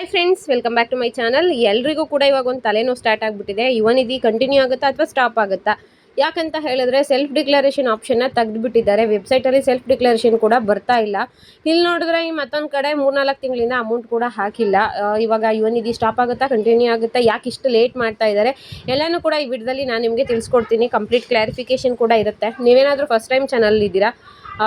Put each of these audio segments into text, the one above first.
Hi friends, welcome back to my channel. ಎಲ್ರಿಗೂ ಕೂಡ ಇವಾಗ ಒಂದು ತಲೆನೋವು ಸ್ಟಾರ್ಟ್ ಆಗಿಬಿಟ್ಟಿದೆ. ಯುವನಿಧಿ ಕಂಟಿನ್ಯೂ ಆಗುತ್ತಾ ಅಥವಾ ಸ್ಟಾಪ್ ಆಗುತ್ತಾ? ಯಾಕಂತ ಹೇಳಿದ್ರೆ ಸೆಲ್ಫ್ ಡಿಕ್ಲರೇಷನ್ ಆಪ್ಷನ್ನ ತೆಗೆದುಬಿಟ್ಟಿದ್ದಾರೆ. ವೆಬ್ಸೈಟಲ್ಲಿ ಸೆಲ್ಫ್ ಡಿಕ್ಲರೇಷನ್ ಕೂಡ ಬರ್ತಾ ಇಲ್ಲ. ಇಲ್ಲಿ ನೋಡಿದ್ರೆ ಈ ಮತ್ತೊಂದು ಕಡೆ 3-4 ತಿಂಗಳಿಂದ ಅಮೌಂಟ್ ಕೂಡ ಹಾಕಿಲ್ಲ. ಇವಾಗ ಯುವನಿಧಿ ಸ್ಟಾಪ್ ಆಗುತ್ತಾ, ಕಂಟಿನ್ಯೂ ಆಗುತ್ತಾ, ಯಾಕೆ ಇಷ್ಟು ಲೇಟ್ ಮಾಡ್ತಾ ಇದ್ದಾರೆ ಎಲ್ಲನೂ ಕೂಡ ಈ ವಿಡಿಯೋದಲ್ಲಿ ನಾನು ನಿಮಗೆ ತಿಳಿಸ್ಕೊಡ್ತೀನಿ. ಕಂಪ್ಲೀಟ್ ಕ್ಲಾರಿಫಿಕೇಶನ್ ಕೂಡ ಇರುತ್ತೆ. ನೀವೇನಾದರೂ ಫಸ್ಟ್ ಟೈಮ್ ಚಾನಲ್ ಇದ್ದೀರಾ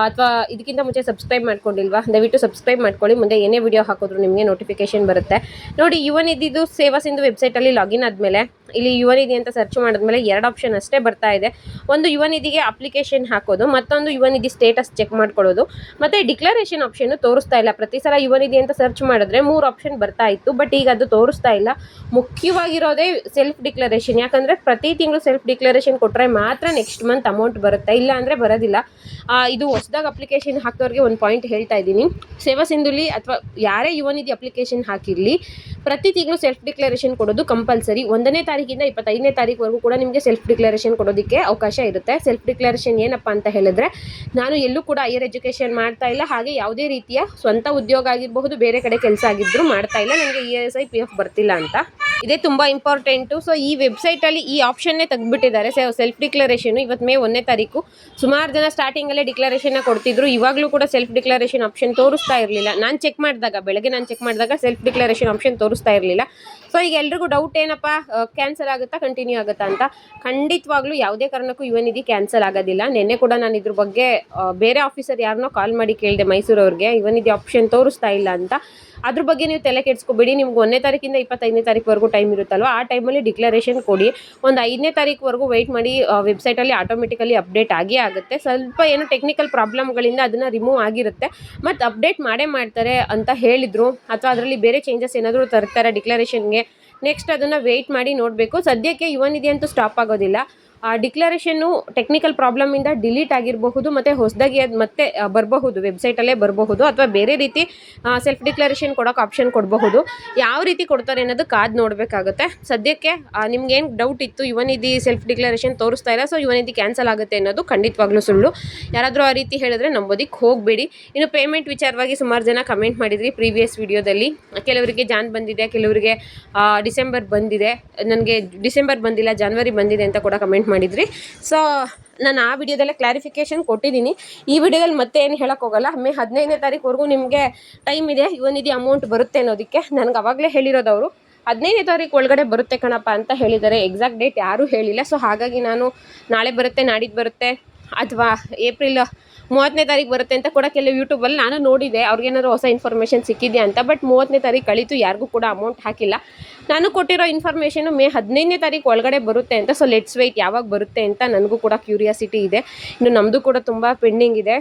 ಅಥವಾ ಇದಕ್ಕಿಂತ ಮುಂಚೆ ಸಬ್ಸ್ಕ್ರೈಬ್ ಮಾಡ್ಕೊಂಡಿಲ್ವಾ, ದಯವಿಟ್ಟು ಸಬ್ಸ್ಕ್ರೈಬ್ ಮಾಡ್ಕೊಳ್ಳಿ. ಮುಂದೆ ಏನೇ ವಿಡಿಯೋ ಹಾಕಿದ್ರು ನಿಮಗೆ ನೋಟಿಫಿಕೇಶನ್ ಬರುತ್ತೆ. ನೋಡಿ, ಯುವನಿಧಿದು ಸೇವಾ ಸಿಂಧು ವೆಬ್ಸೈಟಲ್ಲಿ ಲಾಗಿನ್ ಆದಮೇಲೆ ಇಲ್ಲಿ ಯುವನಿಧಿ ಅಂತ ಸರ್ಚ್ ಮಾಡಿದ್ಮೇಲೆ 2 ಆಪ್ಷನ್ ಅಷ್ಟೇ ಬರ್ತಾ ಇದೆ. ಒಂದು ಯುವನಿಧಿಗೆ ಅಪ್ಲಿಕೇಶನ್ ಹಾಕೋದು, ಮತ್ತೊಂದು ಯುವನಿಧಿ ಸ್ಟೇಟಸ್ ಚೆಕ್ ಮಾಡ್ಕೊಳ್ಳೋದು, ಮತ್ತು ಡಿಕ್ಲರೇಷನ್ ಆಪ್ಷನ್ ತೋರಿಸ್ತಾ ಇಲ್ಲ. ಪ್ರತಿ ಸಲ ಯುವನಿಧಿ ಅಂತ ಸರ್ಚ್ ಮಾಡಿದ್ರೆ 3 ಆಪ್ಷನ್ ಬರ್ತಾ ಇತ್ತು, ಬಟ್ ಈಗ ಅದು ತೋರಿಸ್ತಾ ಇಲ್ಲ. ಮುಖ್ಯವಾಗಿರೋದೇ ಸೆಲ್ಫ್ ಡಿಕ್ಲರೇಷನ್. ಯಾಕಂದರೆ ಪ್ರತಿ ತಿಂಗಳು ಸೆಲ್ಫ್ ಡಿಕ್ಲರೇಷನ್ ಕೊಟ್ಟರೆ ಮಾತ್ರ ನೆಕ್ಸ್ಟ್ ಮಂತ್ ಅಮೌಂಟ್ ಬರುತ್ತೆ, ಇಲ್ಲ ಅಂದರೆ ಬರೋದಿಲ್ಲ. ಇದು ಹೊಸದಾಗಿ ಅಪ್ಲಿಕೇಶನ್ ಹಾಕೋರಿಗೆ ಒಂದು ಪಾಯಿಂಟ್ ಹೇಳ್ತಾ ಇದ್ದೀನಿ. ಸೇವಾ ಸಿಂಧುಲಿ ಅಥವಾ ಯಾರೇ ಯುವನಿಧಿ ಅಪ್ಲಿಕೇಶನ್ ಹಾಕಿರಲಿ, ಪ್ರತಿ ತಿಂಗಳು ಸೆಲ್ಫ್ ಡಿಕ್ಲರೇಷನ್ ಕೊಡೋದು ಕಂಪಲ್ಸರಿ. 1ನೇ ತಾರೀಕಿಂದ 25ನೇ ತಾರೀಕುವರೆಗೂ ಕೂಡ ನಿಮಗೆ ಸೆಲ್ಫ್ ಡಿಕ್ಲರೇಷನ್ ಕೊಡೋದಕ್ಕೆ ಅವಕಾಶ ಇರುತ್ತೆ. ಸೆಲ್ಫ್ ಡಿಕ್ಲರೇಷನ್ ಏನಪ್ಪ ಅಂತ ಹೇಳಿದ್ರೆ, ನಾನು ಎಲ್ಲೂ ಕೂಡ ಹೈಯರ್ ಎಜುಕೇಷನ್ ಮಾಡ್ತಾ ಇಲ್ಲ, ಹಾಗೆ ಯಾವುದೇ ರೀತಿಯ ಸ್ವಂತ ಉದ್ಯೋಗ ಆಗಿರಬಹುದು, ಬೇರೆ ಕಡೆ ಕೆಲಸ ಆಗಿದ್ದರೂ ಮಾಡ್ತಾ ಇಲ್ಲ, ನನಗೆ ESI PF ಬರ್ತಿಲ್ಲ ಅಂತ. ಇದೇ ತುಂಬ ಇಂಪಾರ್ಟೆಂಟು. ಸೊ ಈ ವೆಬ್ಸೈಟಲ್ಲಿ ಈ ಆಪ್ಷನ್ನೇ ತೆಗೆದುಬಿಟ್ಟಿದ್ದಾರೆ, ಸೆಲ್ಫ್ ಡಿಕ್ಲರೇಷನು. ಇವತ್ತು ಮೇ 1ನೇ ತಾರೀಕು. ಸುಮಾರು ಜನ ಸ್ಟಾರ್ಟಿಂಗಲ್ಲೇ ಡಿಕ್ಲರೇಷನ್ನ ಕೊಡ್ತಿದ್ರು. ಇವಾಗಲೂ ಕೂಡ ಸೆಲ್ಫ್ ಡಿಕ್ಲರೇಷನ್ ಆಪ್ಷನ್ ತೋರಿಸ್ತಾ ಇರಲಿಲ್ಲ. ಬೆಳಗ್ಗೆ ನಾನು ಚೆಕ್ ಮಾಡಿದಾಗ ಸೆಲ್ಫ್ ಡಿಕ್ಲರೇಷನ್ ಆಪ್ಷನ್ ತೋರಿಸ್ತಾ ಇರಲಿಲ್ಲ. ಸೊ ಈಗ ಎಲ್ರಿಗೂ ಡೌಟ್ ಏನಪ್ಪ, ಕ್ಯಾನ್ಸಲ್ ಆಗುತ್ತಾ, ಕಂಟಿನ್ಯೂ ಆಗುತ್ತಾ ಅಂತ. ಖಂಡಿತವಾಗ್ಲೂ ಯಾವುದೇ ಕಾರಣಕ್ಕೂ ಯುವನಿಧಿ ಕ್ಯಾನ್ಸಲ್ ಆಗೋದಿಲ್ಲ. ನಿನ್ನೆ ಕೂಡ ನಾನು ಇದ್ರ ಬಗ್ಗೆ ಬೇರೆ ಆಫೀಸರ್ ಯಾರನ್ನೋ ಕಾಲ್ ಮಾಡಿ ಕೇಳಿದೆ, ಮೈಸೂರವ್ರಿಗೆ, ಯುವನಿಧಿ ಆಪ್ಷನ್ ತೋರಿಸ್ತಾ ಇಲ್ಲ ಅಂತ. ಅದ್ರ ಬಗ್ಗೆ ನೀವು ತಲೆ ಕೆಡಿಸ್ಕೊಬೇಡಿ. ನಿಮ್ಗೆ 1ನೇ ತಾರೀಕಿಂದ 25ನೇ ತಾರೀಕುವರೆಗೂ ಟೈಮ್ ಇರುತ್ತಲ್ವ, ಆ ಟೈಮಲ್ಲಿ ಡಿಕ್ಲರೇಷನ್ ಕೊಡಿ. ಒಂದು 5ನೇ ತಾರೀಕುವರೆಗೂ ವೆಯ್ಟ್ ಮಾಡಿ. ವೆಬ್ಸೈಟಲ್ಲಿ ಆಟೋಮೆಟಿಕಲಿ ಅಪ್ಡೇಟ್ ಆಗೇ ಆಗುತ್ತೆ. ಸ್ವಲ್ಪ ಏನೋ ಟೆಕ್ನಿಕಲ್ ಪ್ರಾಬ್ಲಮ್ಗಳಿಂದ ಅದನ್ನು ರಿಮೂವ್ ಆಗಿರುತ್ತೆ, ಮತ್ತು ಅಪ್ಡೇಟ್ ಮಾಡೇ ಮಾಡ್ತಾರೆ ಅಂತ ಹೇಳಿದರು. ಅಥವಾ ಅದರಲ್ಲಿ ಬೇರೆ ಚೇಂಜಸ್ ಏನಾದರೂ ತರ್ತಾರೆ ಡಿಕ್ಲರೇಷನ್ಗೆ, ನೆಕ್ಸ್ಟ್ ಅದನ್ನು ವೆಯ್ಟ್ ಮಾಡಿ ನೋಡಬೇಕು. ಸದ್ಯಕ್ಕೆ ಯುವನಿಧಿ ಅಂತೂ ಸ್ಟಾಪ್ ಆಗೋದಿಲ್ಲ. ಆ ಡಿಕ್ಲರೇಷನ್ನು ಟೆಕ್ನಿಕಲ್ ಪ್ರಾಬ್ಲಮಿಂದ ಡಿಲೀಟ್ ಆಗಿರಬಹುದು, ಮತ್ತು ಹೊಸದಾಗಿ ಅದು ಮತ್ತೆ ಬರಬಹುದು, ವೆಬ್ಸೈಟಲ್ಲೇ ಬರಬಹುದು, ಅಥವಾ ಬೇರೆ ರೀತಿ ಸೆಲ್ಫ್ ಡಿಕ್ಲರೇಷನ್ ಕೊಡೋಕೆ ಆಪ್ಷನ್ ಕೊಡಬಹುದು. ಯಾವ ರೀತಿ ಕೊಡ್ತಾರೆ ಅನ್ನೋದು ಕಾದು ನೋಡಬೇಕಾಗುತ್ತೆ. ಸದ್ಯಕ್ಕೆ ನಿಮ್ಗೇನು ಡೌಟ್ ಇತ್ತು, ಯುವನಿಧಿ ಸೆಲ್ಫ್ ಡಿಕ್ಲರೇಷನ್ ತೋರಿಸ್ತಾ ಇಲ್ಲ, ಸೊ ಯುವನಿಧಿ ಕ್ಯಾನ್ಸಲ್ ಆಗುತ್ತೆ ಅನ್ನೋದು ಖಂಡಿತವಾಗ್ಲೂ ಸುಳ್ಳು. ಯಾರಾದರೂ ಆ ರೀತಿ ಹೇಳಿದ್ರೆ ನಂಬೋದಕ್ಕೆ ಹೋಗಬೇಡಿ. ಇನ್ನು ಪೇಮೆಂಟ್ ವಿಚಾರವಾಗಿ ಸುಮಾರು ಜನ ಕಮೆಂಟ್ ಮಾಡಿದ್ರಿ ಪ್ರೀವಿಯಸ್ ವಿಡಿಯೋದಲ್ಲಿ. ಕೆಲವರಿಗೆ ಜಾನ್ ಬಂದಿದೆ, ಕೆಲವರಿಗೆ ಡಿಸೆಂಬರ್ ಬಂದಿದೆ. ನನಗೆ ಡಿಸೆಂಬರ್ ಬಂದಿಲ್ಲ, ಜನವರಿ ಬಂದಿದೆ ಅಂತ ಕೂಡ ಕಮೆಂಟ್ ಮಾಡಿದ್ರಿ. ಸೊ ನಾನು ಆ ವಿಡಿಯೋದಲ್ಲೇ ಕ್ಲಾರಿಫಿಕೇಷನ್ ಕೊಟ್ಟಿದ್ದೀನಿ. ಈ ವಿಡಿಯೋದಲ್ಲಿ ಮತ್ತೆ ಏನು ಹೇಳೋಕ್ಕೆ ಹೋಗಲ್ಲ. ಮೇ 15ನೇ ತಾರೀಕುವರೆಗೂ ನಿಮಗೆ ಟೈಮ್ ಇದೆ ಯುವನಿಧಿ ಅಮೌಂಟ್ ಬರುತ್ತೆ ಅನ್ನೋದಕ್ಕೆ. ನನಗೆ ಅವಾಗಲೇ ಹೇಳಿರೋದವರು 15ನೇ ತಾರೀಕು ಒಳಗಡೆ ಬರುತ್ತೆ ಕಣಪ್ಪ ಅಂತ ಹೇಳಿದ್ದಾರೆ. ಎಕ್ಸಾಕ್ಟ್ ಡೇಟ್ ಯಾರೂ ಹೇಳಿಲ್ಲ. ಸೊ ಹಾಗಾಗಿ ನಾನು ನಾಳೆ ಬರುತ್ತೆ, ನಾಡಿದ್ದು ಬರುತ್ತೆ, ಅಥವಾ ಏಪ್ರಿಲ್ 30ನೇ ತಾರೀಕು ಬರುತ್ತೆ ಅಂತ ಕೂಡ ಕೆಲವು ಯೂಟ್ಯೂಬಲ್ಲಿ ನಾನು ನೋಡಿದೆ. ಅವ್ರಿಗೇನಾದ್ರು ಹೊಸ ಇನ್ಫಾರ್ಮೇಷನ್ ಸಿಕ್ಕಿದೆಯಾ ಅಂತ. ಬಟ್ 30ನೇ ತಾರೀಕು ಕಳೀತು, ಯಾರಿಗೂ ಕೂಡ ಅಮೌಂಟ್ ಹಾಕಿಲ್ಲ. ನಾನು ಕೊಟ್ಟಿರೋ ಇನ್ಫಾರ್ಮೇಷನು ಮೇ 15ನೇ ತಾರೀಕು ಒಳಗಡೆ ಬರುತ್ತೆ ಅಂತ. ಸೊ ಲೆಟ್ಸ್ ವೆಯ್ಟ್ ಯಾವಾಗ ಬರುತ್ತೆ ಅಂತ ನನಗೂ ಕೂಡ ಕ್ಯೂರಿಯಾಸಿಟಿ ಇದೆ. ಇನ್ನು ನಮ್ಮದು ಕೂಡ ತುಂಬ ಪೆಂಡಿಂಗ್ ಇದೆ.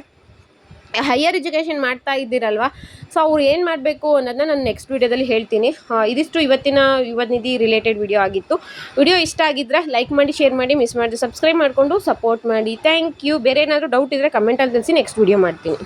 ಹೈಯರ್ ಎಜುಕೇಷನ್ ಮಾಡ್ತಾ ಇದ್ದೀರಲ್ವ, ಸೊ ಅವ್ರು ಏನು ಮಾಡಬೇಕು ಅನ್ನೋದನ್ನ ನಾನು ನೆಕ್ಸ್ಟ್ ವೀಡಿಯೋದಲ್ಲಿ ಹೇಳ್ತೀನಿ. ಇದಿಷ್ಟು ಇವತ್ತಿನ ಯುವನಿಧಿ ರಿಲೇಟೆಡ್ ವಿಡಿಯೋ ಆಗಿತ್ತು. ವಿಡಿಯೋ ಇಷ್ಟ ಆಗಿದ್ದರೆ ಲೈಕ್ ಮಾಡಿ, ಶೇರ್ ಮಾಡಿ, ಮಿಸ್ ಮಾಡಿದ್ರೆ ಸಬ್ಸ್ಕ್ರೈಬ್ ಮಾಡಿಕೊಂಡು ಸಪೋರ್ಟ್ ಮಾಡಿ. Thank you. ಬೇರೆ ಏನಾದರೂ ಡೌಟ್ ಇದ್ದರೆ ಕಮೆಂಟಲ್ಲಿ ತಿಳಿಸಿ, ನೆಕ್ಸ್ಟ್ ವಿಡಿಯೋ ಮಾಡ್ತೀನಿ.